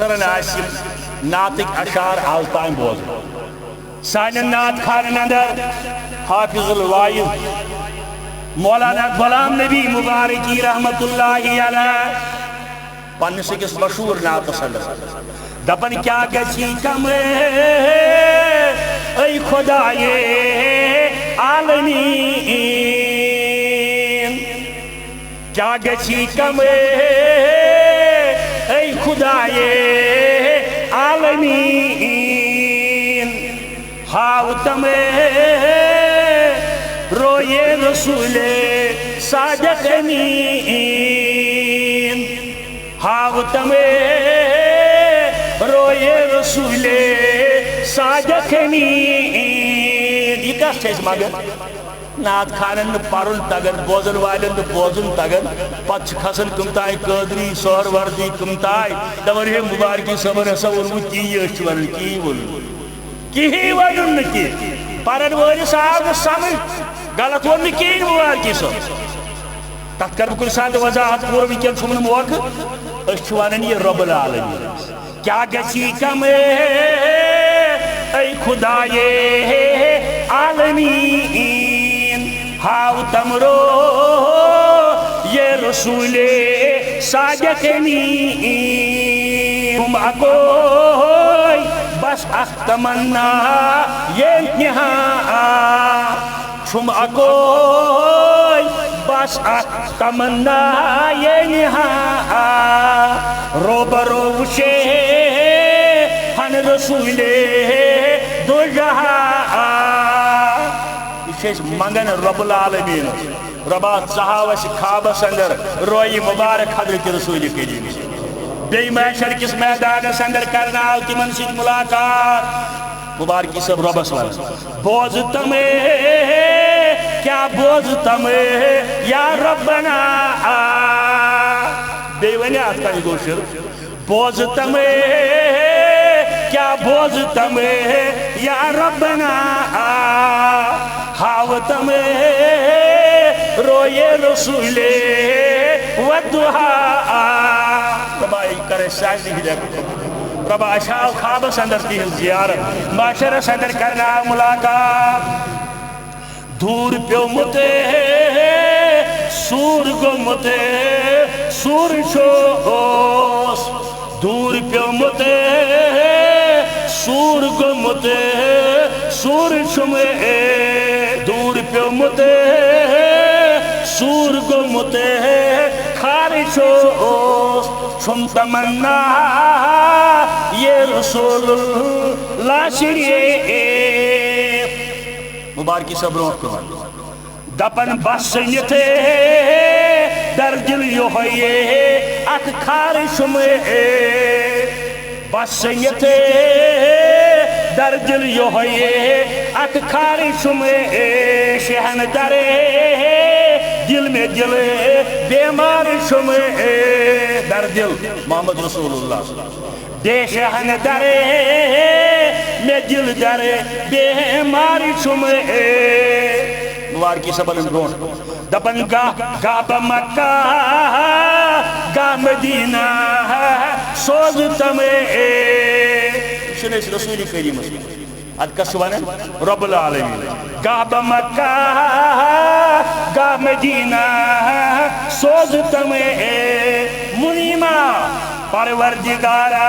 مختصراً آسم نعتک اشعار آز تائم بوز سان نعت خان اندر حافظ الوائد مولانا غلام نبی مبارکی رحمت اللہ علیہ پنس اکس مشہور نعت اندر دپن کیا گچھی کم ای خدائے عالمین کیا گچھی کم ای خدائے عالمین ہاو تم روئے رسول صادق امین ہاو تم روئے رسول صادق امین یہ کس چیز مگر نعت خانن پرن تگن بوزن والن بوزن تگن پتہ کھسن کم تائیں قادری سہر وردی کم تائیں دور ہے مبارکی صبر ہسا ورمت کی یہ ون کی ون کی ون کی پرن وٲلِس صاحب سمجھ غلط ون کی مبارکی صاحب تک کر کل ساتھ وضاحت پور وکن چھمن موقع اس ونن یہ رب العالمین کیا گچھی کم اے خدائے عالمین ہاو تمرو یہ رسول صادق امین تم اکوئی بس اخ تمنا یہ نہا تم اکوئی بس اخ تمنا یہ نہا رو برو وشے ہن رسول دو جہاں منگن رب العالمین ربا صحابہ خوابس اندر روئی مبارک حضرت رسول کریم بی محشر کس میدان اندر کرنا تمن سۭتۍ ملاقات مبارکی صاحب ربس ون بوز تم کیا بوز تم یا ربنا بی ونی ات کنہِ گوٚو شُر بوز تم کیا بوز تم یا ربنا ہاو تم روئے رسول ودہا ربا کرے ساجدی ہدایت ربا اشاو خوابس اندر تیل زیارت معاشرس اندر کرنا ملاقات دور پیومتے سور گمتے سور شوس دور پیومتے سور گمتے سور شمے دور پیومتے سور گمتے خارشوس شم تمنا یہ رسول اللہ شریف مبارکی صاحب روح کو دپن بس سنیتے در دل یوہیے اک خارش میں بس سنیتے در دل یوہیے اک خارش میں شہن درے دل میں دل بیمار شمع در دل محمد رسول اللہ دے شہن درے میں دل درے بیمار شمع مبارکی سبلن برون دپن گاہ با مکہ گاہ مدینہ سوز تمہیں شنیس رسول کریم اد کس ونن رب العالمین گاہ با مکہ گاہ مدینہ سوز تمہیں منیمہ پروردگارہ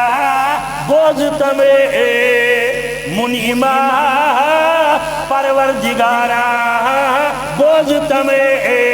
بوز تمہیں منیمہ پروردگارہ بوز تمہیں